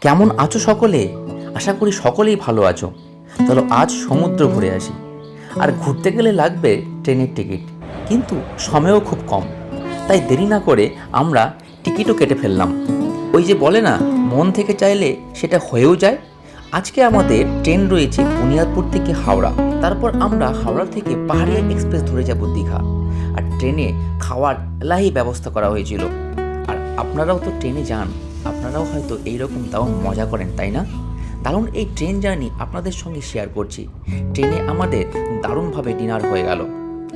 কেমন আছো সকলে? আশা করি সকলেই ভালো আছো। চলো আজ সমুদ্র ঘুরে আসি। আর ঘুরতে গেলে লাগবে ট্রেনের টিকিট, কিন্তু সময়ও খুব কম। তাই দেরি না করে আমরা টিকিটও কেটে ফেললাম। ওই যে বলে না, মন থেকে চাইলে সেটা হয়েও যায়। আজকে আমাদের ট্রেন রয়েছে বুনিয়াদপুর থেকে হাওড়া। তারপর আমরা হাওড়া থেকে পাহাড়িয়া এক্সপ্রেস ধরে যাব দীঘা। আর ট্রেনে খাওয়ার এলাহি ব্যবস্থা করা হয়েছিল। আর আপনারাও তো ট্রেনে যান, আপনারাও হয়তো এইরকম দারুণ মজা করেন, তাই না? দারুণ এই ট্রেন জার্নি আপনাদের সঙ্গে শেয়ার করছি। ট্রেনে আমাদের দারুণভাবে ডিনার হয়ে গেল।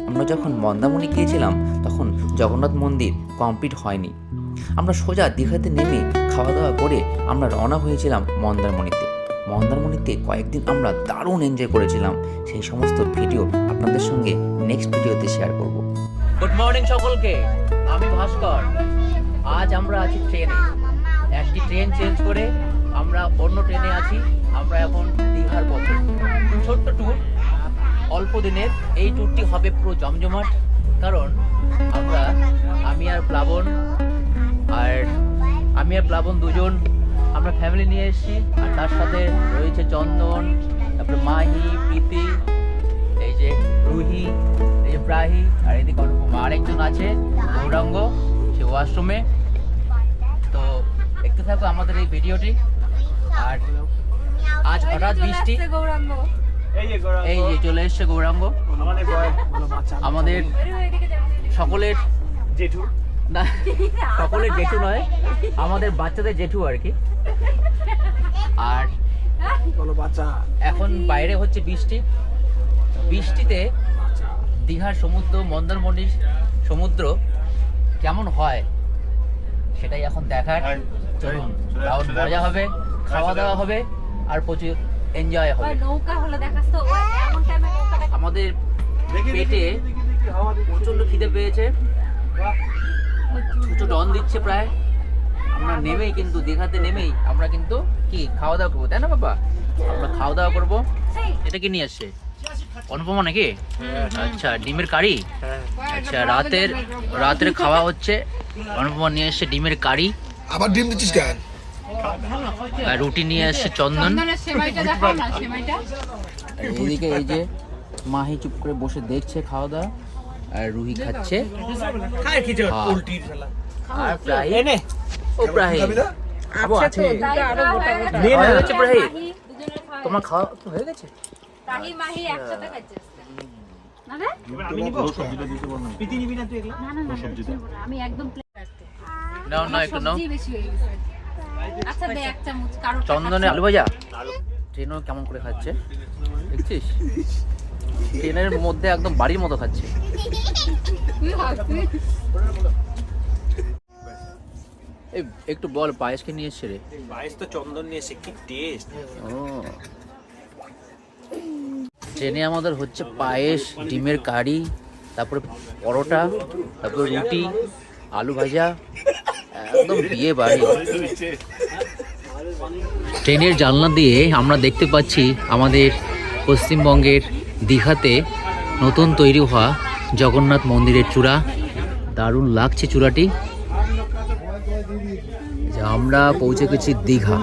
আমরা যখন মন্দারমণি গিয়েছিলাম তখন জগন্নাথ মন্দির কমপ্লিট হয়নি। আমরা সোজা দীঘাতে নেমে খাওয়া দাওয়া করে আমরা রওনা হয়েছিলাম মন্দারমণিতে। মন্দারমণিতে কয়েকদিন আমরা দারুণ এনজয় করেছিলাম। সেই সমস্ত ভিডিও আপনাদের সঙ্গে নেক্সট ভিডিওতে শেয়ার করব। গুড মর্নিং সকলকে, আমি ভাস্কর। আজ আমরা আছি ট্রেনে। একটি ট্রেন চেঞ্জ করে আমরা অন্য ট্রেনে আছি। আমরা এখন দীঘার পথে। ছোট্ট ট্যুর, অল্প দিনের। এই ট্যুরটি হবে পুরো জমজমাট, কারণ আমি আর প্লাবন দুজন আমরা ফ্যামিলি নিয়ে এসেছি। আর তার সাথে রয়েছে চন্দন, তারপরে মাহি, প্রীতি, এই যে রুহি, এই যে প্রাহি, আর এদিকে অনুপমা। আরেকজন আছে গৌরাঙ্গ, সে ওয়াশরুমে। তো দেখতে থাকো আমাদের এই ভিডিওটি। আর আজ হঠাৎ বৃষ্টি, এই যে চলে এসছে গৌরাঙ্গ, আমাদের সকলের জেঠু। না, সকলের জেঠু নয়, আমাদের বাচ্চাদের জেঠু আর কি। আর এখন বাইরে হচ্ছে বৃষ্টি। বৃষ্টিতে দীঘার সমুদ্র, মন্দারমণির সমুদ্র কেমন হয় সেটাই এখন দেখার। চলুন, দারুণ মজা হবে, খাওয়া দাওয়া হবে, আর প্রচুর এনজয় হবে। আমাদের পেটে প্রচন্ড খিদে পেয়েছে, ছোট ডন দিচ্ছে প্রায়। আমরা নেমেই কিন্তু দীঘাতে নেমেই আমরা কিন্তু কি খাওয়া দাওয়া করবো, তাই না বাবা? আমরা খাওয়া দাওয়া করবো। এটা কি নিয়ে আসছে অনুপমা নাকি? আচ্ছা, ডিমের কারি। আচ্ছা, রাতের খাওয়া হচ্ছে। অনুপমা নিয়ে এসছে ডিমের কারি। আবার ডিম দিচ্ছিস কেন? আর রুটি নিয়ে এসছে চন্দন। এইদিকে এই যে মাহি চুপ করে বসে দেখছে খাওয়া দাওয়া, আর রুহি খাচ্ছে। আর প্রাহি, ও প্রাহি তোমার খাওয়া হয়ে গেছে? চন্দনে আলু ভাজা। ট্রেনও কেমন করে খাচ্ছে দেখছিস? ট্রেনের মধ্যে একদম বাড়ির মতো খাচ্ছে। একটু বল, পায়েসকে নিয়ে এসছে রে? পায়েস তো চন্দন নিয়ে এসে, কি টেস্ট! ও, ট্রেনে আমাদের হচ্ছে পায়েস, ডিমের কারি, তারপরে পরোটা, তারপরে রুটি, আলু ভাজা, একদম বিয়ে বাড়ি। ট্রেনের জানলা দিয়ে আমরা দেখতে পাচ্ছি আমাদের পশ্চিমবঙ্গের দীঘাতে নতুন তৈরি হওয়া জগন্নাথ মন্দিরের চূড়া। দারুণ লাগছে চূড়াটি। আমরা পৌঁছে গেছি দীঘা।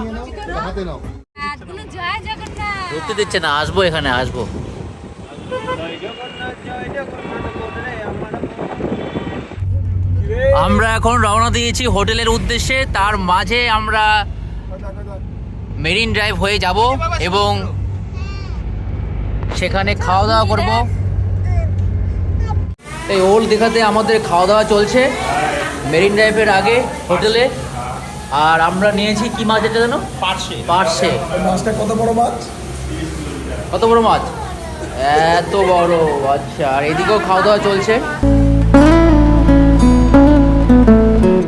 ঢুকতে দিচ্ছে না, আসবো, এখানে আসবো। আমরা এখন রওনা দিয়েছি হোটেলের উদ্দেশ্যে। তার মাঝে আমরা মেরিন ড্রাইভ হয়ে যাব এবং সেখানে খাওয়া দাওয়া করব। এই ওল্ড দীঘাতে আমাদের খাওয়া দাওয়া চলছে মেরিন ড্রাইভের আগে হোটেলে। আর আমরা নিয়েছি কি মাছ, এটা জানো? পার্শে। মাছটা কত বড় মাছ? কত বড় মাছ? এত বড়। আচ্ছা, আর এদিকেও খাওয়া দাওয়া চলছে।